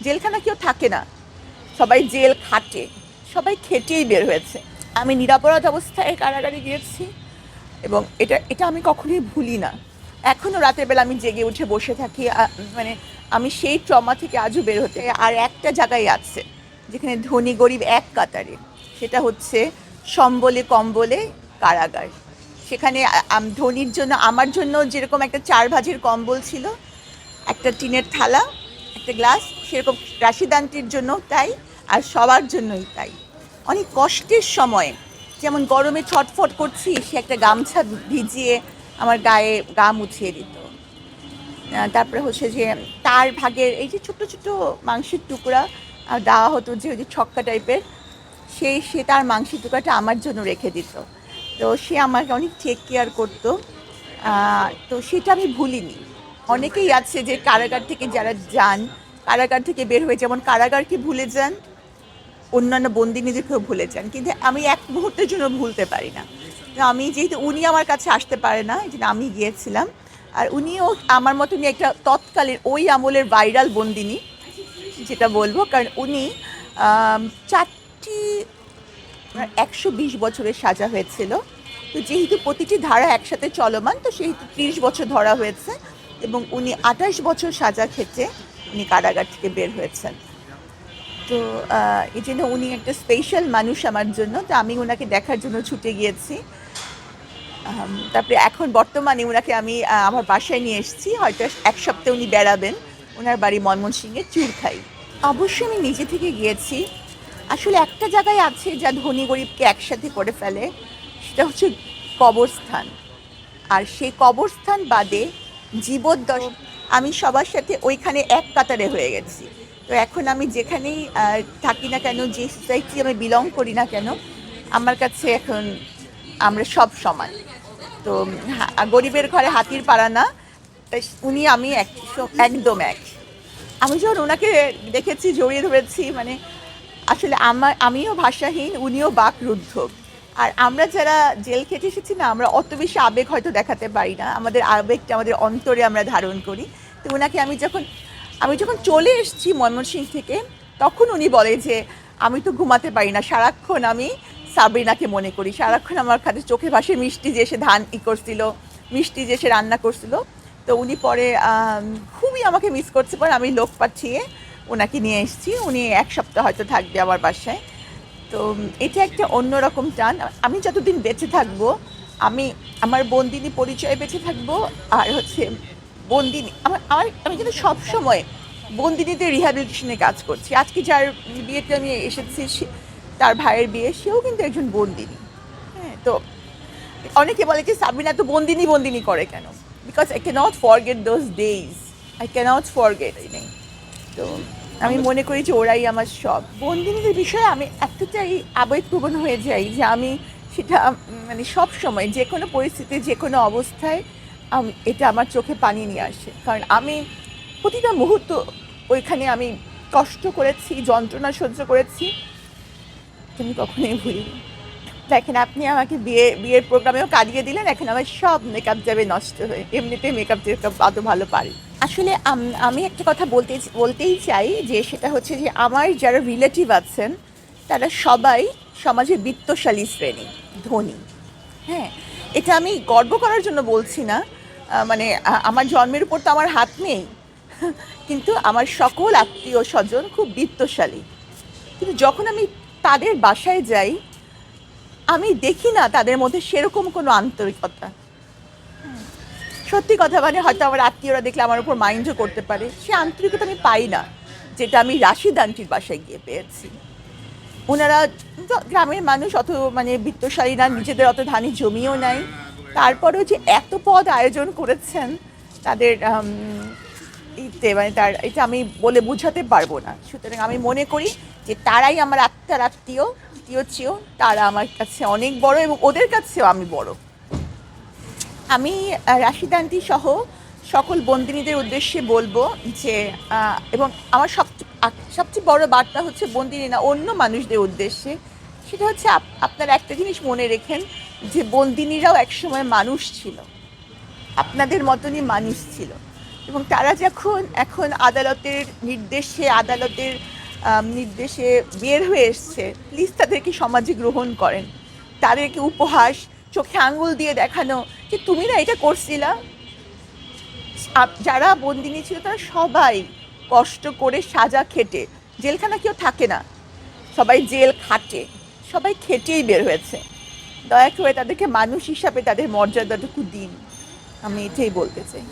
জেলখানা কেউ থাকে না, সবাই জেল খাটে, সবাই খেটেই বের হয়েছে। আমি নিরাপরাধ অবস্থায় কারাগারে গিয়েছি এবং এটা এটা আমি কখনোই ভুলি না। এখনও রাতের বেলা আমি জেগে উঠে বসে থাকি, মানে আমি সেই ট্রমা থেকে আজও বের হতে। আর একটা জায়গায় আছে যেখানে ধনী গরিব এক কাতারে, সেটা হচ্ছে সম্বলে কম্বলে কারাগার। সেখানে ধনীর জন্য, আমার জন্য যেরকম একটা 4 ভাঁজের কম্বল ছিল, একটা টিনের থালা, একটা গ্লাস, সেরকম রাশিদ আন্টির জন্য তাই, আর সবার জন্যই তাই। অনেক কষ্টের সময়, যেমন গরমে ছটফট করছি, সে একটা গামছা ভিজিয়ে আমার গায়ে গা মুছিয়ে দিত। তারপরে হচ্ছে যে তার ভাগের এই যে ছোট্ট ছোট্ট মাংসের টুকরা দেওয়া হতো, যে ওই যে ছক্কা টাইপের, সে তার মাংসের টুকরাটা আমার জন্য রেখে দিত। তো সে আমাকে অনেক টেক কেয়ার করতো। তো সেটা আমি ভুলিনি। অনেকেই আছে যে কারাগার থেকে যারা যান, কারাগার থেকে বের হয়ে যেমন কারাগারকে ভুলে যান, অন্যান্য বন্দিনীদেরকেও ভুলে যান, কিন্তু আমি এক মুহূর্তের জন্য ভুলতে পারি না। তো আমি যেহেতু উনি আমার কাছে আসতে পারে না, এই জন্য আমি গিয়েছিলাম। আর উনিও আমার মতনই একটা তৎকালীন ওই আমলের ভাইরাল বন্দিনী, যেটা বলবো, কারণ উনি 4টি 120 বছরের সাজা হয়েছিল। তো যেহেতু প্রতিটি ধারা একসাথে চলমান, তো সেহেতু 30 বছর ধরা হয়েছে এবং উনি 28 বছর সাজা খেটে উনি কারাগার থেকে বের হয়েছেন। তো এই জন্য উনি একটা স্পেশাল মানুষ আমার জন্য। তো আমি ওনাকে দেখার জন্য ছুটে গিয়েছি। তারপরে এখন বর্তমানে ওনাকে আমি আমার বাসায় নিয়ে এসেছি। হয়তো 1 সপ্তাহ উনি বেড়াবেন। ওনার বাড়ি ময়মনসিংহের চুরখাই। অবশ্যই আমি নিজে থেকে গিয়েছি। আসলে একটা জায়গায় আছে যা ধনী গরিবকে একসাথে করে ফেলে, সেটা হচ্ছে কবরস্থান। আর সেই কবরস্থান বাদে জীবদ্দশা আমি সবার সাথে ওইখানে এক কাতারে হয়ে গেছি। তো এখন আমি যেখানেই থাকি না কেন, যে সোসাইটি আমি বিলং করি না কেন, আমার কাছে এখন আমরা সব সমান। তো গরিবের ঘরে হাতির পাড়া না, তাই উনি আমি একদম এক। আমি যখন ওনাকে দেখেছি, জড়িয়ে ধরেছি, মানে আসলে আমিও ভাষাহীন, উনিও বাকরুদ্ধ। আর আমরা যারা জেল খেটে এসেছি না, আমরা অত বেশি আবেগ হয়তো দেখাতে পারি না, আমাদের আবেগটা আমাদের অন্তরে আমরা ধারণ করি। তো ওনাকে আমি যখন চলে এসেছি ময়মনসিংহ থেকে, তখন উনি বলে যে আমি তো ঘুমাতে পারি না, সারাক্ষণ আমি সাবরিনাকে মনে করি, সারাক্ষণ আমার কাছে চোখে ভাসে মিষ্টি যে এসে ধান করছিল, মিষ্টি যে এসে রান্না করছিল। তো উনি পরে খুবই আমাকে মিস করছে, পরে আমি লোক পাঠিয়ে ওনাকে নিয়ে এসেছি। উনি 1 সপ্তাহ হয়তো থাকবে আমার বাসায়। তো এটা একটা অন্যরকম টান। আমি যতদিন বেঁচে থাকবো, আমি আমার বন্দিনী পরিচয়ে বেঁচে থাকবো। আর হচ্ছে বন্দিনী আমি কিন্তু সবসময় বন্দিনীদের রিহ্যাবিলিটেশনে কাজ করছি। আজকে যার বিয়েতে আমি এসেছি, তার ভাইয়ের বিয়ে, সেও কিন্তু একজন বন্দিনী। হ্যাঁ, তো অনেকে বলে যে সাবিনা তো বন্দিনী বন্দিনী করে কেন, because I can't forget those days, I can't forget. তো আমি মনে করি যে ওরাই আমার সব। বন্দিনীদের বিষয়ে আমি এতটাই আবেগপ্রবণ হয়ে যাই যে আমি সেটা মানে সব সময়, যে কোনো পরিস্থিতি, যে কোনো অবস্থায় এটা আমার চোখে পানি নিয়ে আসে। কারণ আমি প্রতিটা মুহূর্ত ওইখানে আমি কষ্ট করেছি, যন্ত্রণা সহ্য করেছি, তুমি কখনোই ভুলিনি। দেখেন, আপনি আমাকে বিয়ের প্রোগ্রামেও কাঁদিয়ে দিলেন, এখন আমার সব মেকআপ যাবে নষ্ট হয়ে। এমনিতে মেকআপ টেকআপ অত ভালো পারি। আসলে আমি একটা কথা বলতেই চাই, যে সেটা হচ্ছে যে আমার যারা রিলেটিভ আছেন, তারা সবাই সমাজের বিত্তশালী শ্রেণী, ধনী। হ্যাঁ, এটা আমি গর্ব করার জন্য বলছি না। মানে আমার জন্মের উপর তো আমার হাত নেই, কিন্তু আমার সকল আত্মীয় স্বজন খুব বিত্তশালী। কিন্তু যখন আমি তাদের বাসায় যাই, আমি দেখি না তাদের মধ্যে সেরকম কোনো আন্তরিকতা। সত্যি কথা, মানে হয়তো আমার আত্মীয়রা দেখলে আমার উপর মাইন্ডও করতে পারে, সে আন্তরিকতা আমি পাই না, যেটা আমি রাশিদ আন্টির বাসায় গিয়ে পেয়েছি। ওনারা গ্রামের মানুষ, অত মানে বিত্তশালী না, নিজেদের অত ধানি জমিও নাই, তারপরেও যে এত পদ আয়োজন করেছেন তাদের মানে এটা আমি বলে বোঝাতে পারবো না। সুতরাং আমি মনে করি যে তারাই আমার আত্মার আত্মীয়, চেয়েও তারা আমার কাছে অনেক বড়, এবং ওদের কাছেও আমি বড়। আমি রাশিদ আন্টি সহ সকল বন্দিনীদের উদ্দেশ্যে বলবো যে, এবং আমার সবচেয়ে বড় বার্তা হচ্ছে বন্দিনী না, অন্য মানুষদের উদ্দেশ্যে, সেটা হচ্ছে আপনারা একটা জিনিস মনে রেখেন, যে বন্দিনীরাও একসময় মানুষ ছিল, আপনাদের মতনই মানুষ ছিল। এবং তারা যখন এখন আদালতের নির্দেশে বের হয়ে এসছে, প্লিজ তাদেরকে সমাজে গ্রহণ করেন। তাদেরকে উপহাস, চোখে আঙ্গুল দিয়ে দেখানো যে তুমি না এটা করছিলা। যারা বন্দিনী ছিল তারা সবাই কষ্ট করে সাজা খেটে, জেলখানা কেউ থাকে না, সবাই জেল খাটে, সবাই খেটেই বের হয়েছে। দয়া করে তাদেরকে মানুষ হিসাবে তাদের মর্যাদাটুকু দিন, আমি এটাই বলতে চাই।